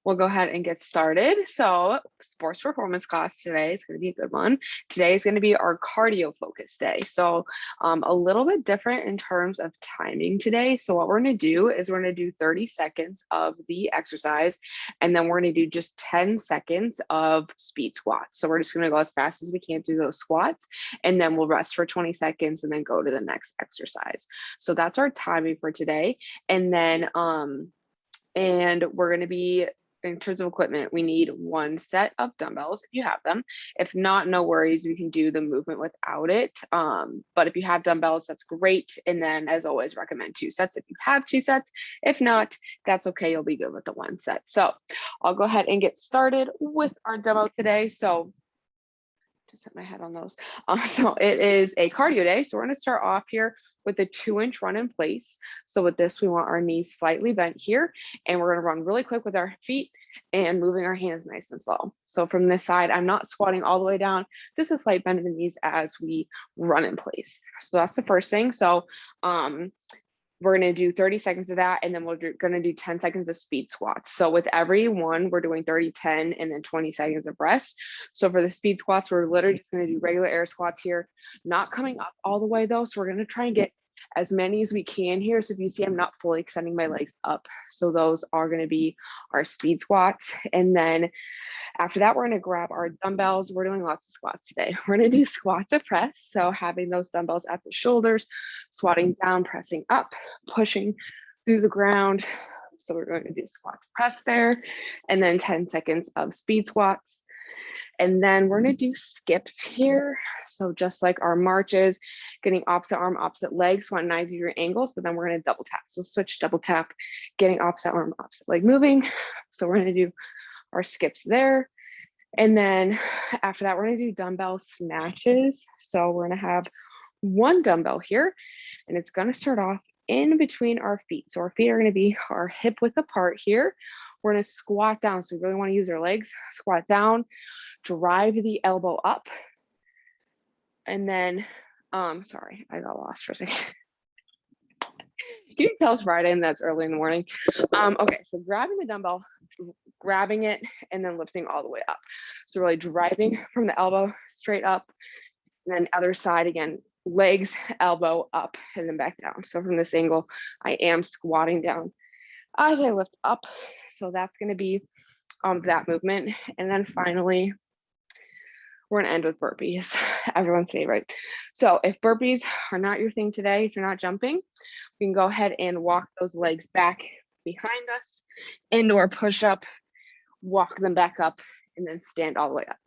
We'll go ahead and get started. So sports performance class today is going to be a good one. Today is going to be our cardio focus day. So a little bit different in terms of timing today. So what we're going to do is we're going to do 30 seconds of the exercise, and then we're going to do just 10 seconds of speed squats. So we're just going to go as fast as we can through those squats, and then we'll rest for 20 seconds and then go to the next exercise. So that's our timing for today. And then and we're going to be, in terms of equipment, we need one set of dumbbells if you have them. If not, no worries, we can do the movement without it. But if you have dumbbells, that's great. And then, as always, recommend 2 sets if you have 2 sets. If not, that's okay. You'll be good with the 1 set. So I'll go ahead and get started with our demo today. So just hit my head on those. So it is a cardio day. So we're going to start off here with a 2-inch run in place. So with this, we want our knees slightly bent here, and we're going to run really quick with our feet and moving our hands nice and slow. So from this side, I'm not squatting all the way down, just a slight bend in the knees as we run in place. So that's the first thing. So we're going to do 30 seconds of that, and then we're going to do 10 seconds of speed squats. So with every one, we're doing 30, 10, and then 20 seconds of rest. So for the speed squats, we're literally just going to do regular air squats here, not coming up all the way though. So we're going to try and get as many as we can here. So if you see, I'm not fully extending my legs up. So those are going to be our speed squats. And then after that, we're going to grab our dumbbells. We're doing lots of squats today. We're going to do squat to press. So having those dumbbells at the shoulders, squatting down, pressing up, pushing through the ground. So we're going to do squat to press there, and then 10 seconds of speed squats. And then we're going to do skips here. So just like our marches, getting opposite arm, opposite leg, so on 90-degree angles, but then we're going to double tap. So switch, double tap, getting opposite arm, opposite leg moving. So we're going to do our skips there. And then after that, we're going to do dumbbell snatches. So we're going to have 1 dumbbell here, and it's going to start off in between our feet. So our feet are going to be our hip width apart here. We're going to squat down. So we really want to use our legs, squat down, drive the elbow up. And then, sorry, I got lost for a second. You can tell it's Friday and that's early in the morning. Okay, so grabbing the dumbbell, grabbing it, and then lifting all the way up. So really driving from the elbow straight up, and then other side again, legs, elbow up, and then back down. So from this angle, I am squatting down as I lift up. So that's going to be that movement. And then finally, we're going to end with burpees, everyone's favorite. So if burpees are not your thing today, if you're not jumping, we can go ahead and walk those legs back behind us into our push-up, walk them back up, and then stand all the way up.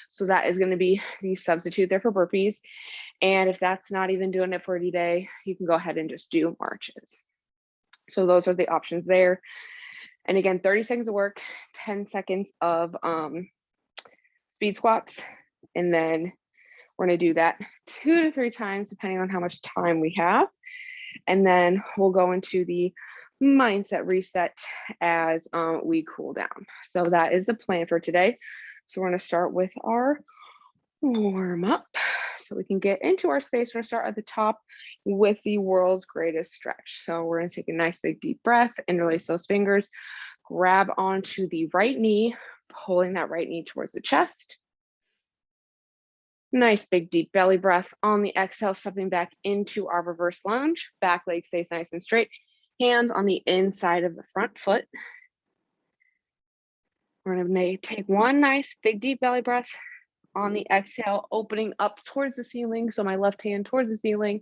So that is going to be the substitute there for burpees. And if that's not even doing it for today, you can go ahead and just do marches. So those are the options there. And again, 30 seconds of work, 10 seconds of speed squats. And then we're going to do that 2 to 3 times, depending on how much time we have. And then we'll go into the mindset reset as we cool down. So that is the plan for today. So we're going to start with our warm up so we can get into our space. We're going to start at the top with the world's greatest stretch. So we're going to take a nice big deep breath, interlace those fingers, grab onto the right knee, pulling that right knee towards the chest. Nice big deep belly breath. On the exhale, stepping back into our reverse lunge. Back leg stays nice and straight. Hands on the inside of the front foot. We're going to take one nice big deep belly breath. On the exhale, opening up towards the ceiling. So my left hand towards the ceiling,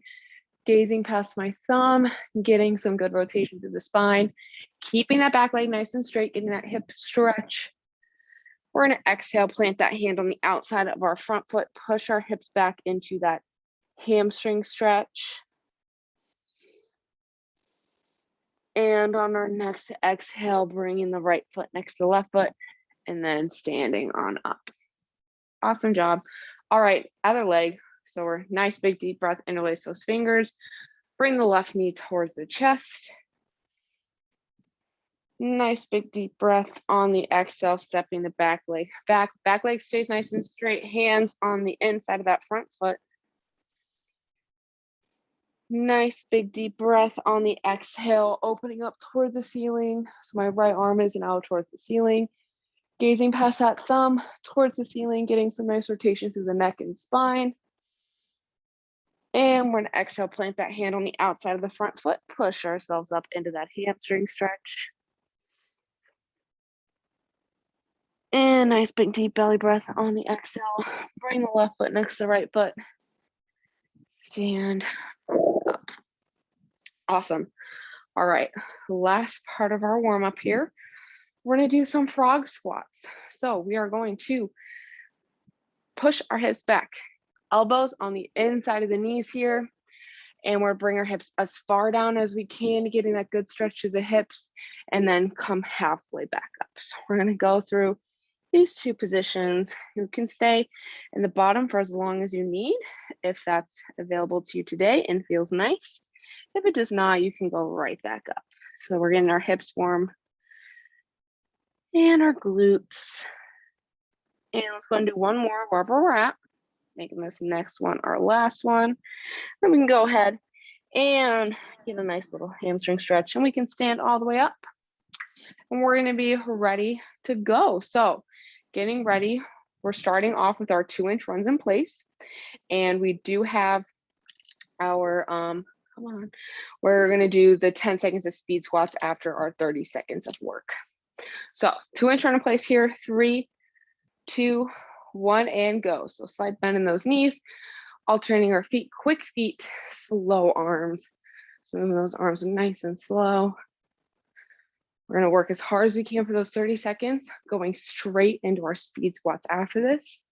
gazing past my thumb, getting some good rotation through the spine, keeping that back leg nice and straight, getting that hip stretch. We're going to exhale, plant that hand on the outside of our front foot, push our hips back into that hamstring stretch. And on our next exhale, bringing the right foot next to the left foot, and then standing on up. Awesome job. All right, other leg. So we're nice big deep breath, interlace those fingers, bring the left knee towards the chest. Nice big deep breath. On the exhale, stepping the back leg back. Back leg stays nice and straight. Hands on the inside of that front foot. Nice big deep breath on the exhale, opening up towards the ceiling. So my right arm is now towards the ceiling, gazing past that thumb towards the ceiling, getting some nice rotation through the neck and spine. And we're gonna exhale, plant that hand on the outside of the front foot, push ourselves up into that hamstring stretch. And nice big deep belly breath on the exhale. Bring the left foot next to the right foot. Stand up. Awesome. All right, last part of our warm up here. We're gonna do some frog squats. So we are going to push our hips back, elbows on the inside of the knees here. And we're bring our hips as far down as we can, getting that good stretch through the hips, and then come halfway back up. So we're gonna go through these two positions. You can stay in the bottom for as long as you need, if that's available to you today and feels nice. If it does not, you can go right back up. So we're getting our hips warm and our glutes. And let's go and do one more wherever we're at, making this next one our last one. Then we can go ahead and get a nice little hamstring stretch, and we can stand all the way up. And we're gonna be ready to go. So getting ready, we're starting off with our 2-inch runs in place. And we do have our, come on, we're gonna do the 10 seconds of speed squats after our 30 seconds of work. So 2-inch run in place here, 3, 2, 1, and go. So slight bend in those knees, alternating our feet, quick feet, slow arms. So moving those arms nice and slow. We're gonna work as hard as we can for those 30 seconds, going straight into our speed squats after this.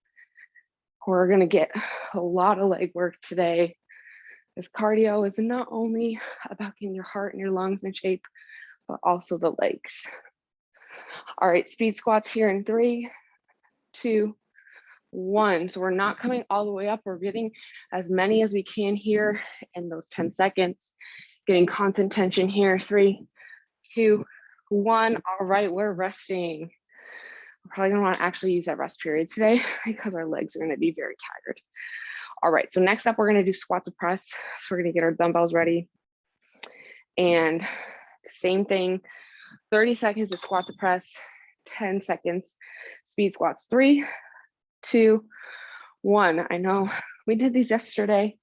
We're gonna get a lot of leg work today. This cardio is not only about getting your heart and your lungs in shape, but also the legs. All right, speed squats here in 3, 2, 1. So we're not coming all the way up. We're getting as many as we can here in those 10 seconds. Getting constant tension here. 3, 2, 1. All right, we're resting. We're probably gonna want to actually use that rest period today because our legs are gonna be very tired. All right, so next up, we're gonna do squats to press. So we're gonna get our dumbbells ready. And the same thing, 30 seconds of squat to press, 10 seconds speed squats. 3, 2, 1. I know we did these yesterday,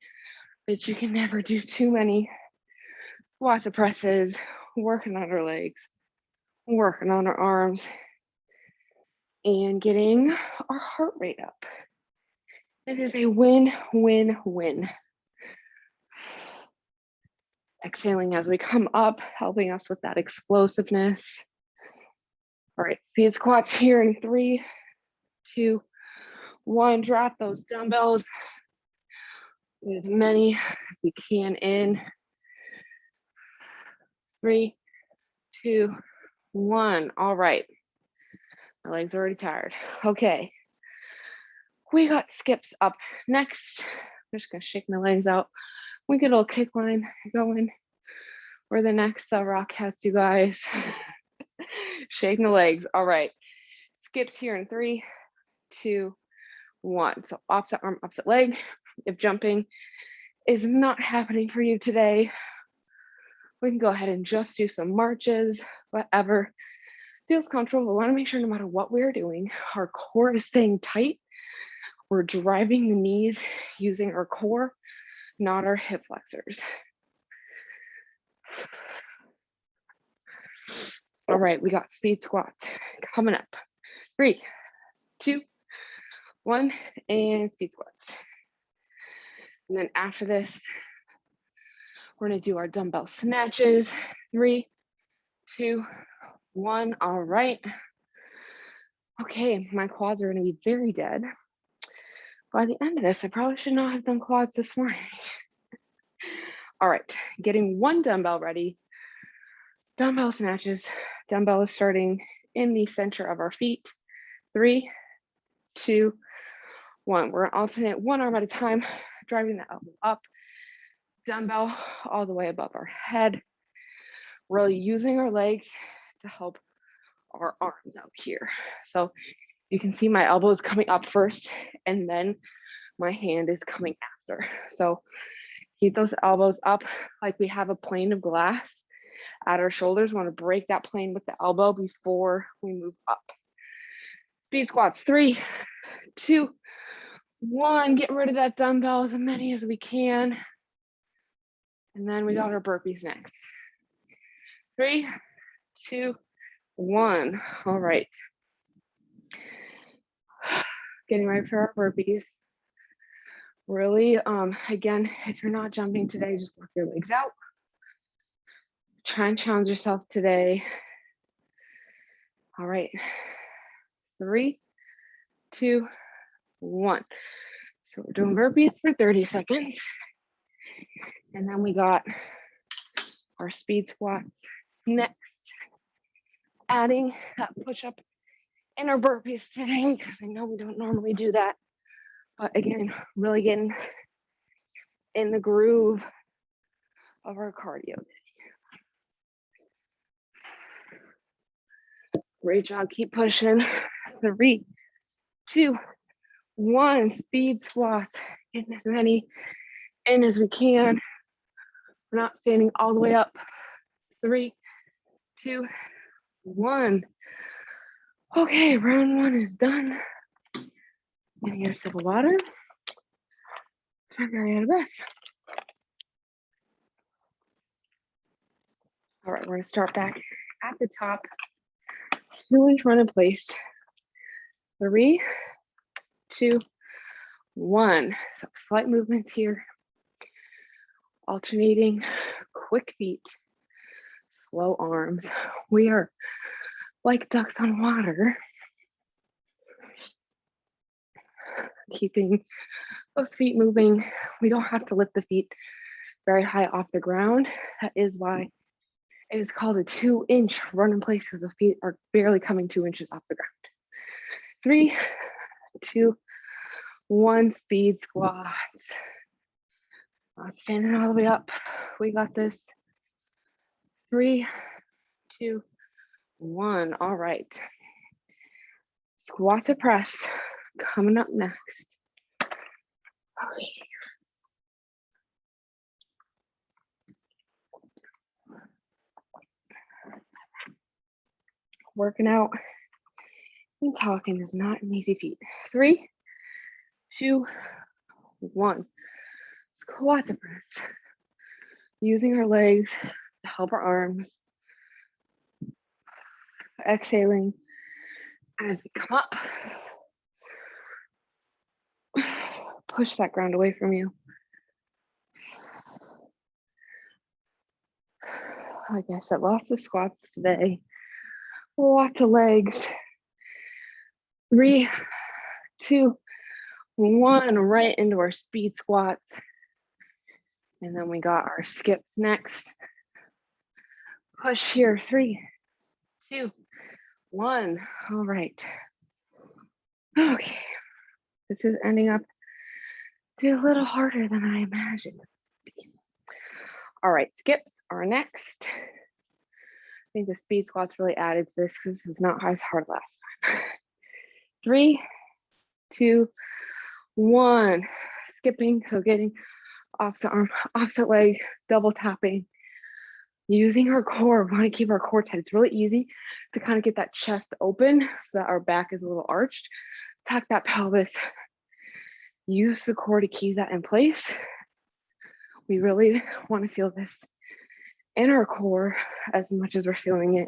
but you can never do too many squats to presses, working on our legs, working on our arms, and getting our heart rate up. It is a win, win, win. Exhaling as we come up, helping us with that explosiveness. All right, speed squats here in 3, 2, 1. Drop those dumbbells as many as we can in. 3, 2, 1. All right. My legs are already tired. Okay. We got skips up next. I'm just gonna shake my legs out. We get a little kick line going. We're the next rock cats, you guys. Shaking the legs. All right. Skips here in 3, 2, 1. So opposite arm, opposite leg. If jumping is not happening for you today, we can go ahead and just do some marches, whatever feels comfortable. We want to make sure no matter what we're doing, our core is staying tight. We're driving the knees using our core, not our hip flexors. All right, we got speed squats coming up. 3, 2, 1, and speed squats. And then after this, we're gonna do our dumbbell snatches. 3, 2, 1. All right. Okay, my quads are gonna be very dead. By the end of this, I probably should not have done quads this morning. All right, getting one dumbbell ready. Dumbbell snatches. Dumbbell is starting in the center of our feet. 3, 2, 1. We're gonna alternate one arm at a time, driving the elbow up. Dumbbell all the way above our head. Really using our legs to help our arms out here. So you can see my elbow is coming up first, and then my hand is coming after. So Keep those elbows up like we have a plane of glass at our shoulders. We want to break that plane with the elbow before we move up. Speed squats, 3, 2, 1. Get rid of that dumbbell as many as we can. And then we got our burpees next. 3, 2, 1. All right. Getting ready for our burpees. Really, again, if you're not jumping today, just work your legs out. Try and challenge yourself today. All right. 3, 2, 1. So we're doing burpees for 30 seconds. And then we got our speed squats next. Adding that push-up in our burpees today, because I know we don't normally do that. But again, really getting in the groove of our cardio. Great job, keep pushing. 3, 2, 1, speed squats. Getting as many in as we can. We're not standing all the way up. 3, 2, 1. Okay, round 1 is done. I'm gonna get a sip of water. I'm very out of breath. All right, we're gonna start back at the top. 2-inch run in place. 3, 2, 1. So slight movements here. Alternating quick feet, slow arms. We are like ducks on water. Keeping those feet moving. We don't have to lift the feet very high off the ground. That is why it is called a 2-inch run in place, because the feet are barely coming 2 inches off the ground. 3, 2, 1, speed squats. Not standing all the way up. We got this. 3, 2, 1. All right. Squat to press coming up next. Okay. Working out and talking is not an easy feat. 3, 2, 1. Squat to press. Using our legs to help our arms. Exhaling as we come up. Push that ground away from you. Like I said, lots of squats today. Lots of legs. 3, 2, 1. Right into our speed squats. And then we got our skips next. Push here. 3, 2, 1. All right. Okay. This is ending up to be a little harder than I imagined. All right, skips are next. I think the speed squats really added to this because this is not as hard last time. 3, 2, 1. Skipping, so getting opposite arm, opposite leg, double tapping. Using our core, we want to keep our core tight. It's really easy to kind of get that chest open so that our back is a little arched. Tuck that pelvis. Use the core to keep that in place. We really want to feel this in our core as much as we're feeling it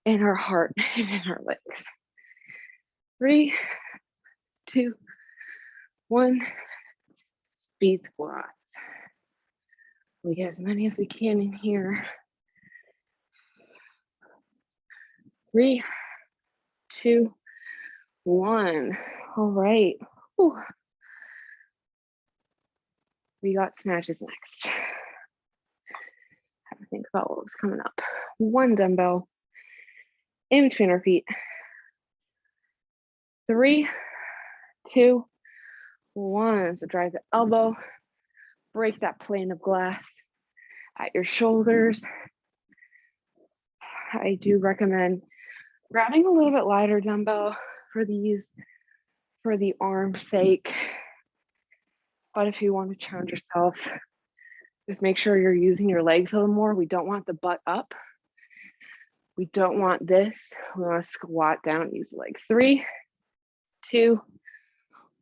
in our heart and in our legs. 3, 2, 1. Speed squats. We get as many as we can in here. 3, 2, 1. All right. Whew. We got snatches next. Have to think about what was coming up. 1 dumbbell in between our feet. 3, 2, 1. So drive the elbow, break that plane of glass at your shoulders. I do recommend grabbing a little bit lighter dumbbell for these, for the arm's sake. But if you want to challenge yourself, Just make sure you're using your legs a little more. We don't want the butt up. We don't want this. We want to squat down, use the legs. 3, 2,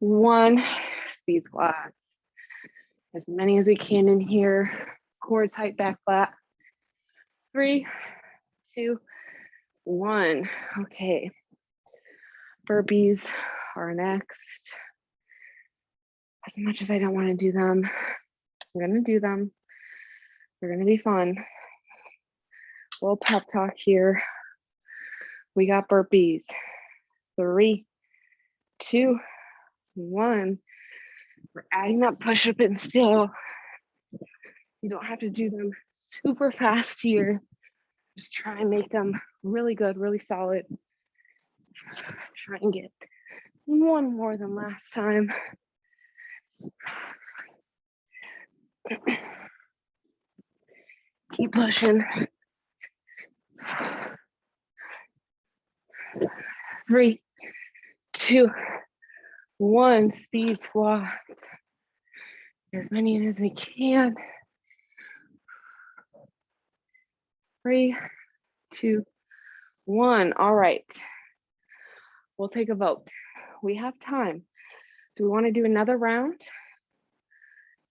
1. Speed squats. As many as we can in here. Core tight, back flat. 3, 2, 1. Okay. Burpees are next. As much as I don't want to do them, I'm going to do them. They're going to be fun. A little pep talk here. We got burpees. 3, 2, 1. We're adding that push-up in still. You don't have to do them super fast here. Just try and make them really good, really solid. Try and get one more than last time. Keep pushing. 3, 2, 1. Speed squats. As many as we can. 3, 2, 1. All right. We'll take a vote. We have time. Do we want to do another round?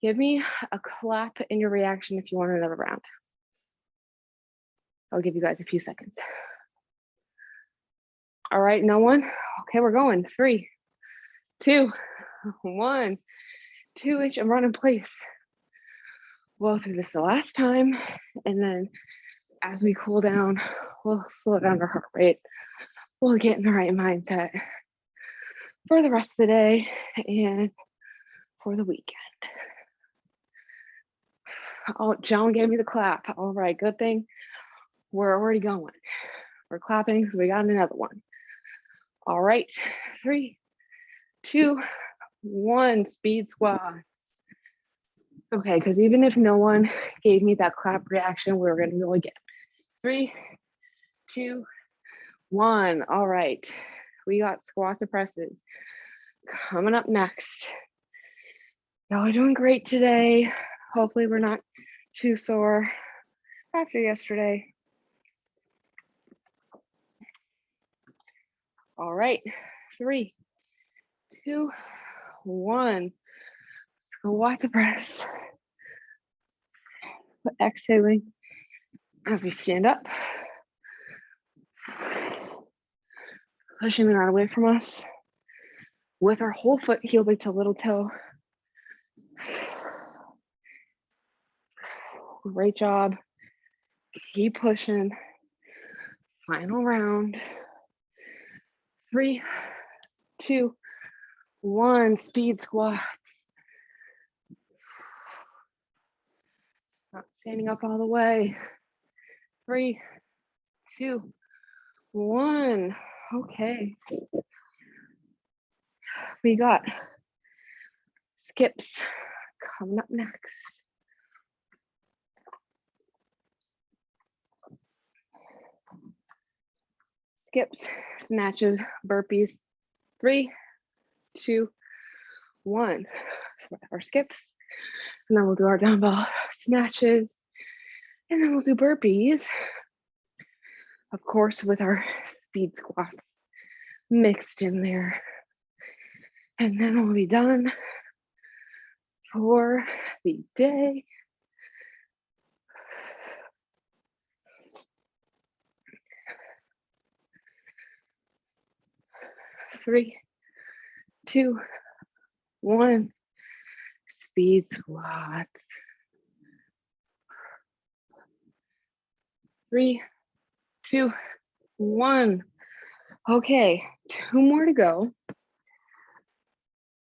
Give me a clap in your reaction if you want another round. I'll give you guys a few seconds. All right, no one? Okay, we're going. 3, 2, 1. 2-inch and run in place. We'll do this the last time, and then as we cool down, we'll slow down our heart rate. We'll get in the right mindset for the rest of the day and for the weekend. Oh, Joan gave me the clap. All right, good thing we're already going. We're clapping because we got another one. All right, 3, 2, 1. Speed squats. Okay, because even if no one gave me that clap reaction, we're gonna go again. 3, 2, 1. All right, we got squats and presses coming up next. Y'all are doing great today. Hopefully we're not too sore after yesterday. All right, 3, 2, 1. Squat to press. Exhaling as we stand up. Pushing the ground away from us with our whole foot heel to little toe. Great job. Keep pushing. Final round. 3, 2, 1. Speed squats. Not standing up all the way. 3, 2, 1. Okay. We got skips coming up next. Skips, snatches, burpees. 3, 2, 1. So our skips, and then we'll do our dumbbell snatches, and then we'll do burpees. Of course, with our speed squats mixed in there. And then we'll be done for the day. Three, 2, 1. Speed squats. 3, 2, 1. Okay, 2 more to go.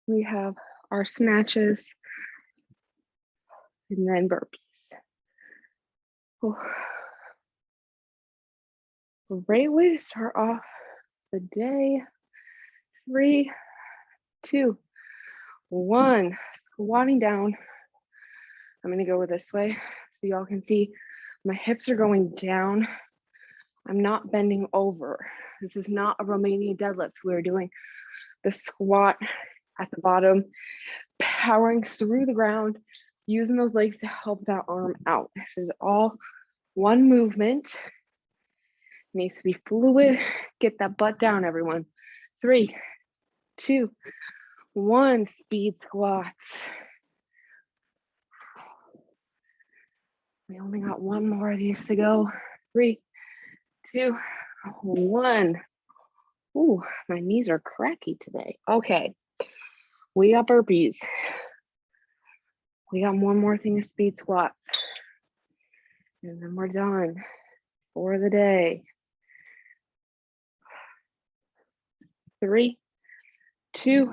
We have our snatches and then burpees. Oh. Great way to start off the day. 3, 2, 1. Squatting down. I'm gonna go this way so y'all can see my hips are going down. I'm not bending over. This is not a Romanian deadlift. We're doing the squat at the bottom, powering through the ground, using those legs to help that arm out. This is all one movement. Needs to be fluid. Get that butt down, everyone. 3, 2, 1. Speed squats. We only got one more of these to go. 3, 2, 1. Ooh, my knees are cracky today. Okay, we got burpees. We got one more thing of speed squats. And then we're done for the day. 3, 2,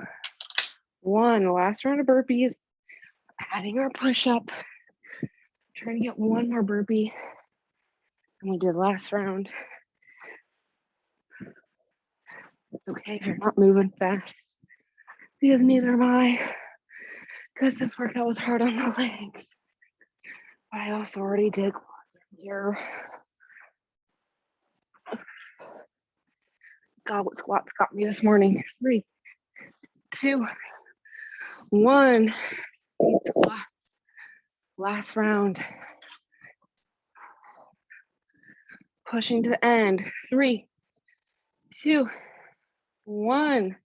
1. Last round of burpees. Adding our push-up. Trying to get one more burpee than we did last round. It's okay if you're not moving fast, because neither am I, because this workout was hard on the legs. But I also already did quads here. God, what squats got me this morning. 3, 2, 1. Speed squats. Last round. Pushing to the end. 3, 2, 1.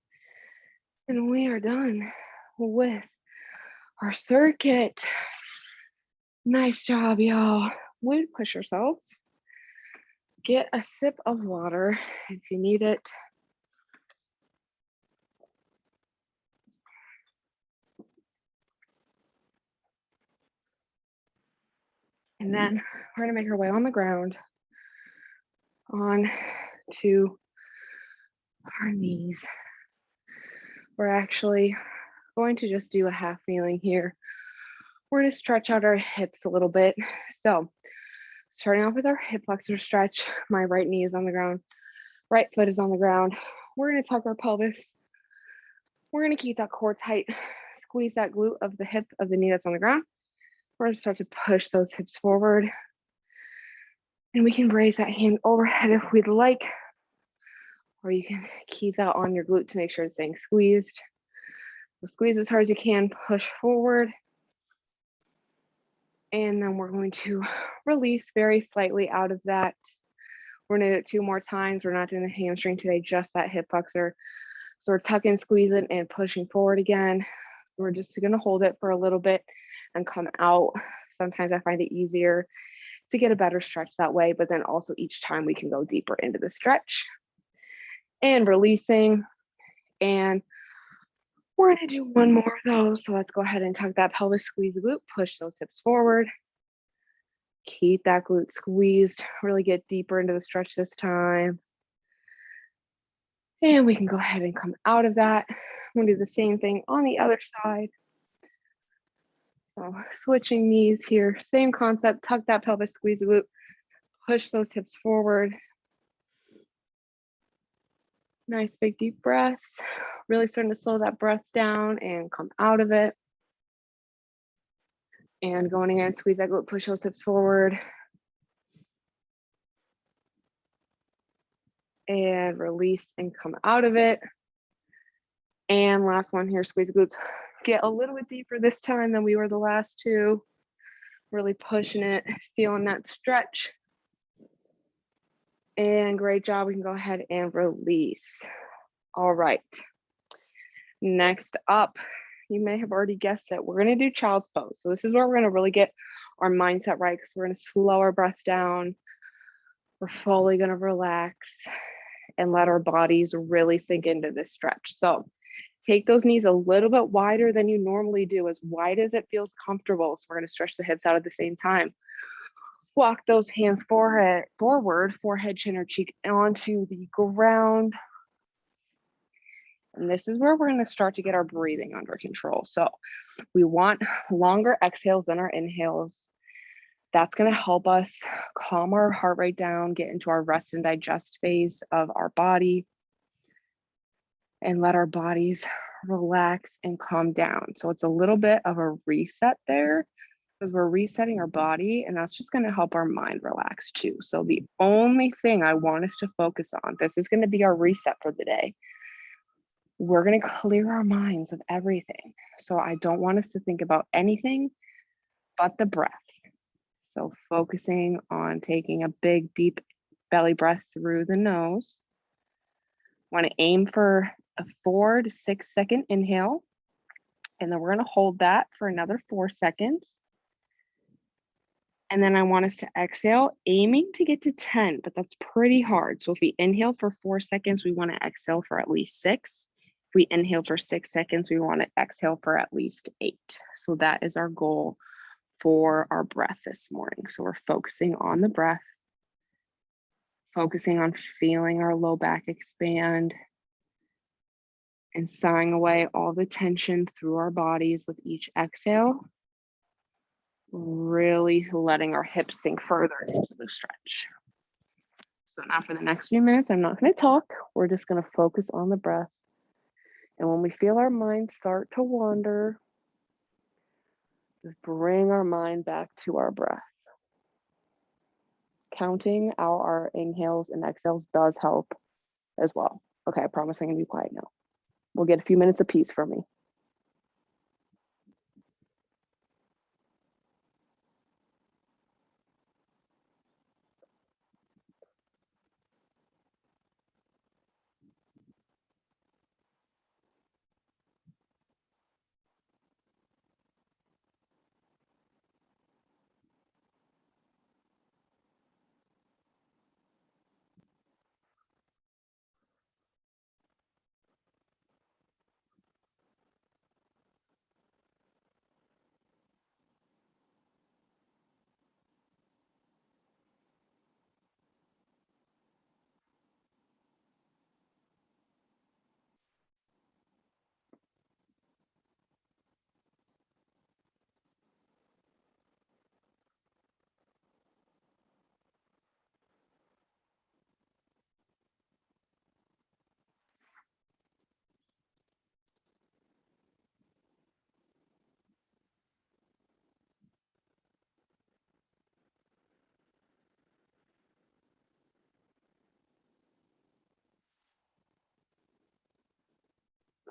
And we are done with our circuit. Nice job, y'all. We push ourselves. Get a sip of water if you need it. And then we're gonna make our way on the ground on to our knees. We're actually going to just do a half kneeling here. We're gonna stretch out our hips a little bit. So starting off with our hip flexor stretch, my right knee is on the ground, right foot is on the ground. We're gonna tuck our pelvis. We're gonna keep that core tight, squeeze that glute of the hip of the knee that's on the ground. We're gonna start to push those hips forward. And we can raise that hand overhead if we'd like, or you can keep that on your glute to make sure it's staying squeezed. So squeeze as hard as you can, push forward. And then we're going to release very slightly out of that. We're gonna do it 2 more times. We're not doing the hamstring today, just that hip flexor. So we're tucking, squeezing, and pushing forward again. We're just gonna hold it for a little bit and come out. Sometimes I find it easier to get a better stretch that way, but then also each time we can go deeper into the stretch. And releasing. And we're gonna do one more of those. So let's go ahead and tuck that pelvis, squeeze the glute, push those hips forward. Keep that glute squeezed, really get deeper into the stretch this time. And we can go ahead and come out of that. We're gonna do the same thing on the other side. So switching knees here, same concept, tuck that pelvis, squeeze the glute, push those hips forward. Nice big deep breaths. Really starting to slow that breath down and come out of it. And going again, squeeze that glute, push those hips forward. And release and come out of it. And last one here, squeeze the glutes. Get a little bit deeper this time than we were the last 2. Really pushing it, feeling that stretch. And great job, we can go ahead and release. All right. Next up, you may have already guessed it, we're gonna do child's pose. So this is where we're gonna really get our mindset right, because we're gonna slow our breath down. We're fully gonna relax and let our bodies really sink into this stretch. So take those knees a little bit wider than you normally do, as wide as it feels comfortable. So we're gonna stretch the hips out at the same time. Walk those hands forward, forehead, chin, or cheek onto the ground. And this is where we're going to start to get our breathing under control. So we want longer exhales than our inhales. That's going to help us calm our heart rate down, get into our rest and digest phase of our body, and let our bodies relax and calm down. So it's a little bit of a reset there, because we're resetting our body, and that's just going to help our mind relax too. So the only thing I want us to focus on, this is going to be our reset for the day. We're going to clear our minds of everything. So I don't want us to think about anything but the breath. So focusing on taking a big, deep belly breath through the nose. Want to aim for a 4 to 6 second inhale. And then we're going to hold that for another 4 seconds. And then I want us to exhale, aiming to get to 10, but that's pretty hard. So if we inhale for 4 seconds, we want to exhale for at least 6. If we inhale for 6 seconds, we want to exhale for at least 8. So that is our goal for our breath this morning. So we're focusing on the breath, focusing on feeling our low back expand, and sighing away all the tension through our bodies with each exhale. Really letting our hips sink further into the stretch. So now for the next few minutes, I'm not going to talk. We're just going to focus on the breath. And when we feel our mind start to wander, just bring our mind back to our breath. Counting out our inhales and exhales does help as well. Okay, I promise I'm going to be quiet now. We'll get a few minutes of peace from me.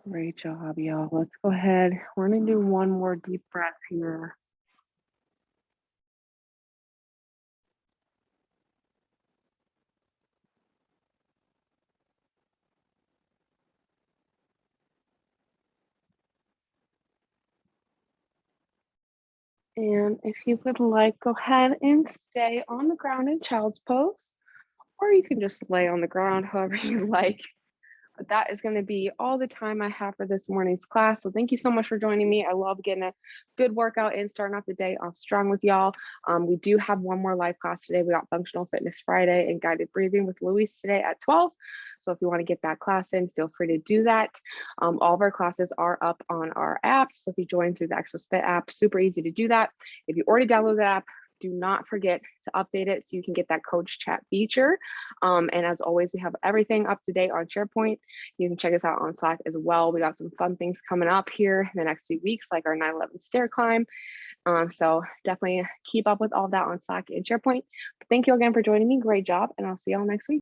Great job, y'all. Let's go ahead. We're going to do one more deep breath here. And if you would like, go ahead and stay on the ground in child's pose, or you can just lay on the ground however you like. But that is going to be all the time I have for this morning's class. So thank you so much for joining me. I love getting a good workout in, starting off the day off strong with y'all. We do have one more live class today. We got Functional Fitness Friday and Guided Breathing with Luis today at 12. So if you want to get that class in, feel free to do that. All of our classes are up on our app. So if you join through the ExoSpit app, super easy to do that. If you already downloaded the app, do not forget to update it so you can get that coach chat feature. And as always, we have everything up to date on SharePoint. You can check us out on Slack as well. We got some fun things coming up here in the next few weeks, like our 9/11 stair climb. So definitely keep up with all that on Slack and SharePoint. But thank you again for joining me. Great job. And I'll see y'all next week.